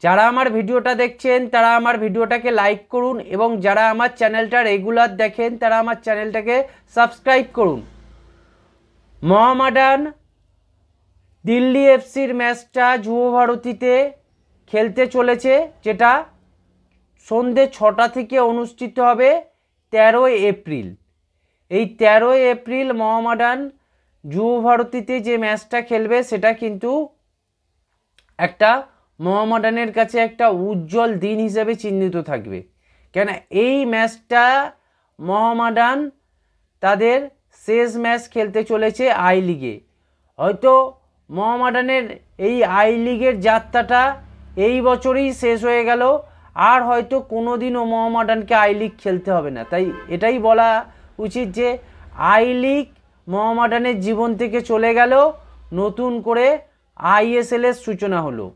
যারা আমার ভিডিওটা দেখছেন তারা আমার ভিডিওটাকে লাইক করুন এবং যারা আমার চ্যানেলটা রেগুলার দেখেন তারা আমার চ্যানেলটাকে সাবস্ক্রাইব করুন। মোহামেডান দিল্লি এফসির ম্যাচটা যুব ভারতীতে খেলতে চলেছে, যেটা সন্ধ্যে 6টা থেকে অনুষ্ঠিত হবে 13ই এপ্রিল। এই 13ই এপ্রিল মোহামেডান যুব ভারতীতে যে ম্যাচটা খেলবে সেটা কিন্তু একটা মোহামেডানের কাছে একটা উজ্জ্বল দিন হিসেবে চিহ্নিত থাকবে, কেন এই ম্যাচটা মোহামেডান তাদের শেষ ম্যাচ খেলতে চলেছে আই লিগে। হয়তো মোহামেডানের এই আই লিগের যাত্রাটা এই বছরই শেষ হয়ে গেল, আর হয়তো কোনো দিনও মোহামেডানকে আই লিগ খেলতে হবে না। তাই এটাই বলা উচিত যে আই লিগ মোহামেডানের জীবন থেকে চলে গেল, নতুন করে আইএসএলের সূচনা হলো।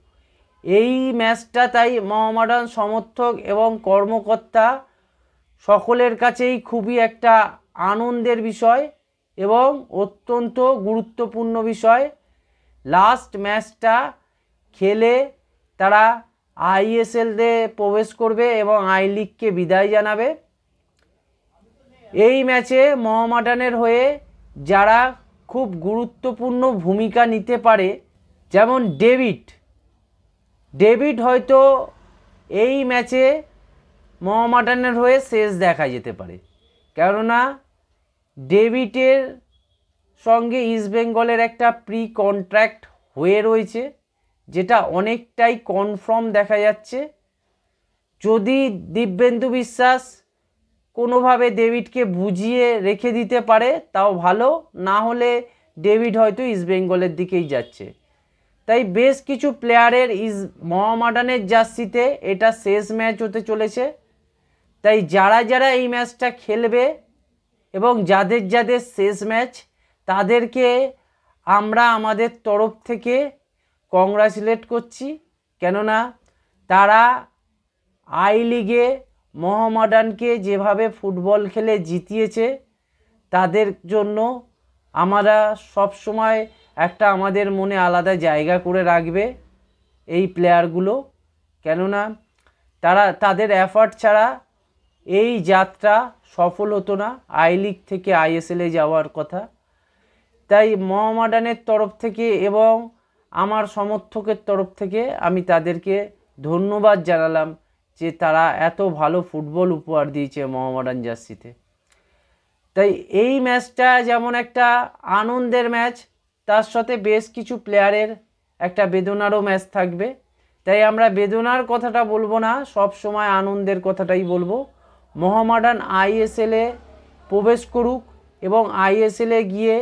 এই ম্যাচটা তাই মোহামেডান সমর্থক এবং কর্মকর্তা সকলের কাছেই খুবই একটা আনন্দের বিষয় এবং অত্যন্ত গুরুত্বপূর্ণ বিষয়। লাস্ট ম্যাচটা খেলে তারা আইএসএলে প্রবেশ করবে এবং আই লিগকে বিদায় জানাবে। এই ম্যাচে মোহামেডানের হয়ে যারা খুব গুরুত্বপূর্ণ ভূমিকা নিতে পারে, যেমন ডেভিড হয়তো এই ম্যাচে মোহামেডানের হয়ে শেষ দেখা যেতে পারে, কেননা ডেভিডের সঙ্গে ইস্টবেঙ্গলের একটা প্রি কন্ট্রাক্ট হয়ে রয়েছে, যেটা অনেকটাই কনফার্ম দেখা যাচ্ছে। যদি দিব্যেন্দু বিশ্বাস কোনোভাবে ডেভিডকে বুঝিয়ে রেখে দিতে পারে তাও ভালো, না হলে ডেভিড হয়তো ইস্টবেঙ্গলের দিকেই যাচ্ছে। তাই বেশ কিছু প্লেয়ারের মোহামেডানের জার্সিতে এটা শেষ ম্যাচ হতে চলেছে। তাই যারা যারা এই ম্যাচটা খেলবে এবং যাদের শেষ ম্যাচ, তাদেরকে আমরা আমাদের তরফ থেকে কংগ্রাচুলেট করছি, কেননা তারা আই লিগে মোহামেডানকে যেভাবে ফুটবল খেলে জিতিয়েছে, তাদের জন্য আমরা সবসময় একটা আমাদের মনে আলাদা জায়গা করে রাখবে এই প্লেয়ারগুলো, কেননা তাদের এফার্ট ছাড়া এই যাত্রা সফল হতো না, আই লিগ থেকে আইএসএলে যাওয়ার কথা। তাই মোহামেডানের তরফ থেকে এবং আমার সমর্থকের তরফ থেকে আমি তাদেরকে ধন্যবাদ জানালাম যে তারা এত ভালো ফুটবল উপহার দিয়েছে মোহামেডান জার্সিতে। তাই এই ম্যাচটা যেমন একটা আনন্দের ম্যাচ, তার সাথে বেশ কিছু প্লেয়ারের একটা বেদনারও ম্যাচ থাকবে। তাই আমরা বেদনার কথাটা বলবো না, সব সময় আনন্দের কথাটাই বলবো। মোহামেডান আইএসএলে প্রবেশ করুক এবং আইএসএলে গিয়ে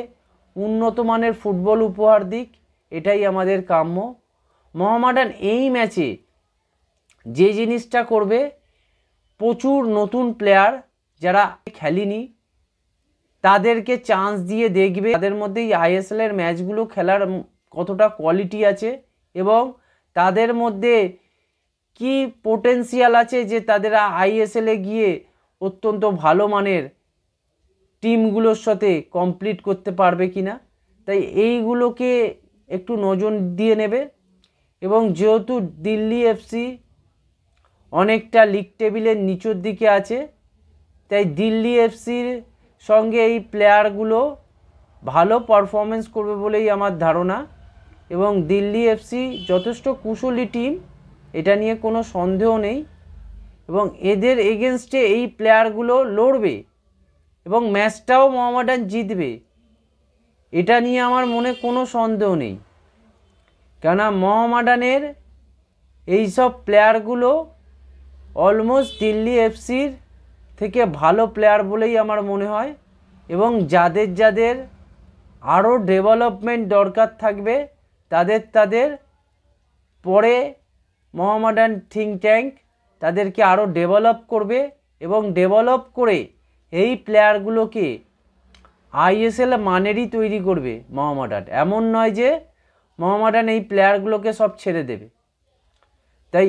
উন্নত মানের ফুটবল উপহার দিক, এটাই আমাদের কাম্য। মোহামেডান এই ম্যাচে যে জিনিসটা করবে, প্রচুর নতুন প্লেয়ার যারা খেলেনি তাদেরকে চান্স দিয়ে দেখবে তাদের মধ্যে এই আইএসএলের ম্যাচগুলো খেলার কতটা কোয়ালিটি আছে এবং তাদের মধ্যে কি পোটেনশিয়াল আছে যে তাদের আইএসএলে গিয়ে অত্যন্ত ভালো মানের টিমগুলোর সাথে কমপ্লিট করতে পারবে কিনা। তাই এইগুলোকে একটু নজর দিয়ে নেবে। এবং যেহেতু দিল্লি এফসি অনেকটা লিগ টেবিলের নিচের দিকে আছে, তাই দিল্লি এফসির সঙ্গে এই প্লেয়ারগুলো ভালো পারফরমেন্স করবে বলেই আমার ধারণা। এবং দিল্লি এফসি যথেষ্ট কুশলী টিম, এটা নিয়ে কোনো সন্দেহ নেই, এবং এদের এগেনস্টে এই প্লেয়ারগুলো লড়বে এবং ম্যাচটাও মোহামেডান জিতবে, এটা নিয়ে আমার মনে কোনো সন্দেহ নেই। কেননা মোহামেডানের এইসব প্লেয়ারগুলো অলমোস্ট দিল্লি এফসির থেকে ভালো প্লেয়ার বলেই আমার মনে হয়। এবং যাদের আরও ডেভেলপমেন্ট দরকার থাকবে তাদের পরে মোহামেডান থিঙ্ক ট্যাঙ্ক তাদেরকে আরও ডেভেলপ করবে এবং ডেভেলপ করে এই প্লেয়ারগুলোকে আইএসএল মানেরই তৈরি করবে মোহামেডান। এমন নয় যে মোহামেডান এই প্লেয়ারগুলোকে সব ছেড়ে দেবে। তাই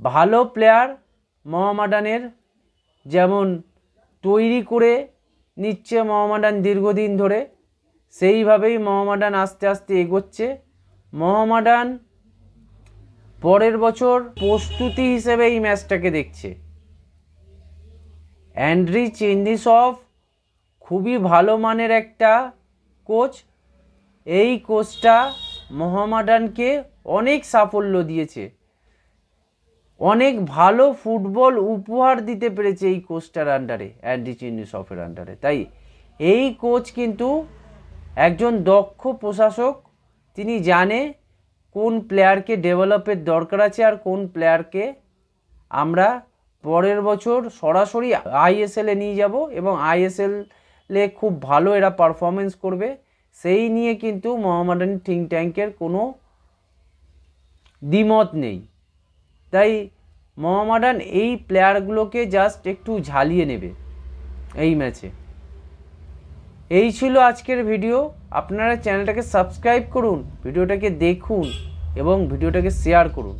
ভালো প্লেয়ার মোহামেডানের যেমন তৈরি করে নিচ্ছে মোহামেডান দীর্ঘদিন ধরে, সেইভাবেই মোহামেডান আস্তে আস্তে এগোচ্ছে। মোহামেডান পরের বছর প্রস্তুতি হিসেবে এই ম্যাচটাকে দেখছে। অ্যান্ড্রি চেঙ্গিসভ খুবই ভালো মানের একটা কোচ। এই কোচটা মোহামেডানকে অনেক সাফল্য দিয়েছে, অনেক ভালো ফুটবল উপহার দিতে পেরেছে এই কোচটার আন্ডারে, অ্যান্ড্রি চেঙ্গিসভের আন্ডারে। তাই এই কোচ কিন্তু একজন দক্ষ প্রশাসক। তিনি জানে কোন প্লেয়ারকে ডেভেলপের দরকার আছে আর কোন প্লেয়ারকে আমরা পরের বছর সরাসরি আইএসএলে নিয়ে যাব এবং আইএসএলে খুব ভালো এরা পারফরমেন্স করবে, সেই নিয়ে কিন্তু মোহামেডান থিঙ্ক ট্যাঙ্কের কোনো দ্বিমত নেই। তাই মোহামেডান এই প্লেয়ারগুলোকে জাস্ট একটু ঝালিয়ে নেবে এই ম্যাচে। এই ছিল আজকের ভিডিও। আপনারা চ্যানেলটাকে সাবস্ক্রাইব করুন, ভিডিওটাকে দেখুন এবং ভিডিওটাকে শেয়ার করুন।